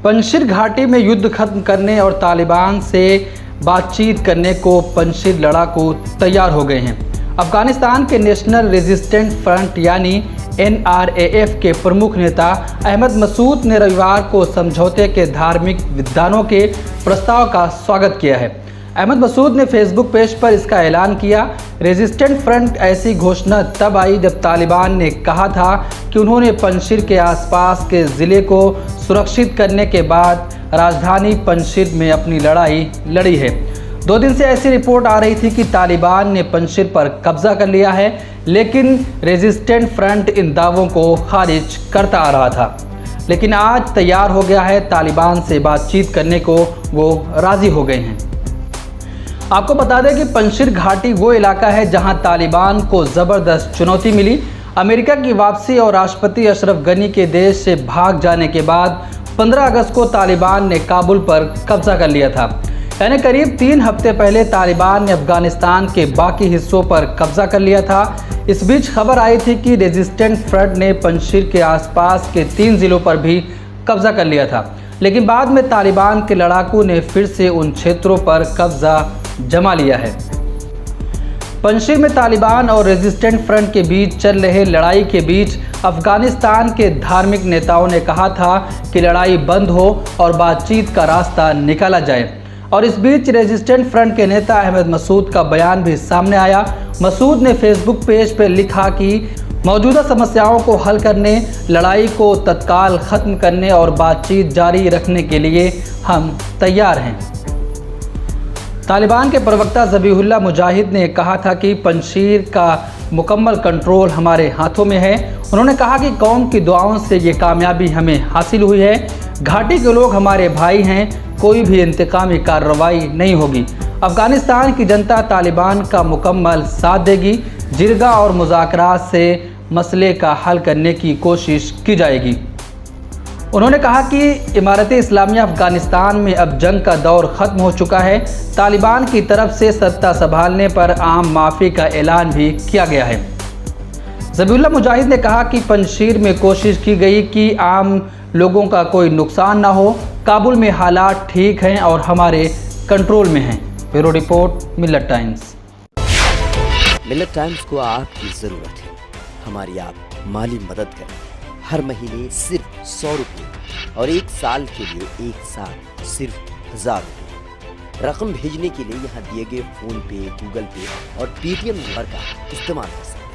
पंजशीर घाटी में युद्ध खत्म करने और तालिबान से बातचीत करने को पंजशीर लड़ाकू तैयार हो गए हैं। अफगानिस्तान के नेशनल रेजिस्टेंट फ्रंट यानी NRAF के प्रमुख नेता अहमद मसूद ने रविवार को समझौते के धार्मिक विद्वानों के प्रस्ताव का स्वागत किया है। अहमद मसूद ने फेसबुक पेज पर इसका ऐलान किया। रेजिस्टेंट फ्रंट ऐसी घोषणा तब आई जब तालिबान ने कहा था कि उन्होंने पंजशीर के आसपास के ज़िले को सुरक्षित करने के बाद राजधानी पंजशीर में अपनी लड़ाई लड़ी है। 2 दिन से ऐसी रिपोर्ट आ रही थी कि तालिबान ने पंजशीर पर कब्जा कर लिया है, लेकिन रेजिस्टेंट फ्रंट इन दावों को खारिज करता आ रहा था। लेकिन आज तैयार हो गया है, तालिबान से बातचीत करने को वो राज़ी हो गए हैं। आपको बता दें कि पंजशीर घाटी वो इलाका है जहां तालिबान को ज़बरदस्त चुनौती मिली। अमेरिका की वापसी और राष्ट्रपति अशरफ गनी के देश से भाग जाने के बाद 15 अगस्त को तालिबान ने काबुल पर कब्जा कर लिया था। यानी करीब 3 हफ्ते पहले तालिबान ने अफगानिस्तान के बाकी हिस्सों पर कब्जा कर लिया था। इस बीच खबर आई थी कि रेजिस्टेंट फ्रंट ने पंजशीर के आसपास के 3 ज़िलों पर भी कब्जा कर लिया था, लेकिन बाद में तालिबान के लड़ाकू ने फिर से उन क्षेत्रों पर कब्जा जमा लिया है। पंजशीर में तालिबान और रेजिस्टेंट फ्रंट के बीच चल रहे लड़ाई के बीच अफगानिस्तान के धार्मिक नेताओं ने कहा था कि लड़ाई बंद हो और बातचीत का रास्ता निकाला जाए। और इस बीच रेजिस्टेंट फ्रंट के नेता अहमद मसूद का बयान भी सामने आया। मसूद ने फेसबुक पेज पर लिखा कि मौजूदा समस्याओं को हल करने, लड़ाई को तत्काल ख़त्म करने और बातचीत जारी रखने के लिए हम तैयार हैं। तालिबान के प्रवक्ता ज़बीहुल्लाह मुजाहिद ने कहा था कि पंजशीर का मुकम्मल कंट्रोल हमारे हाथों में है। उन्होंने कहा कि कौम की दुआओं से ये कामयाबी हमें हासिल हुई है। घाटी के लोग हमारे भाई हैं, कोई भी इंतकामी कार्रवाई नहीं होगी। अफगानिस्तान की जनता तालिबान का मुकम्मल साथ देगी। जिरगा और मुज़ाकरात से मसले का हल करने की कोशिश की जाएगी। उन्होंने कहा कि इमारत-ए-इस्लामिया अफगानिस्तान में अब जंग का दौर ख़त्म हो चुका है। तालिबान की तरफ से सत्ता संभालने पर आम माफ़ी का ऐलान भी किया गया है। ज़बीहुल्लाह मुजाहिद ने कहा कि पंजशीर में कोशिश की गई कि आम लोगों का कोई नुकसान ना हो। काबुल में हालात ठीक हैं और हमारे कंट्रोल में हैं। ब्यूरो रिपोर्ट, मिल्लत टाइम्स। मिल्लत टाइम्स को आपकी ज़रूरत है। हमारी आप माली मदद करें। हर महीने सिर्फ 100 रुपये और 1 साल के लिए एक साथ सिर्फ 1000 रुपये। रकम भेजने के लिए यहाँ दिए गए फ़ोन पे, गूगल पे और पेटीएम नंबर का इस्तेमाल कर सकते हैं।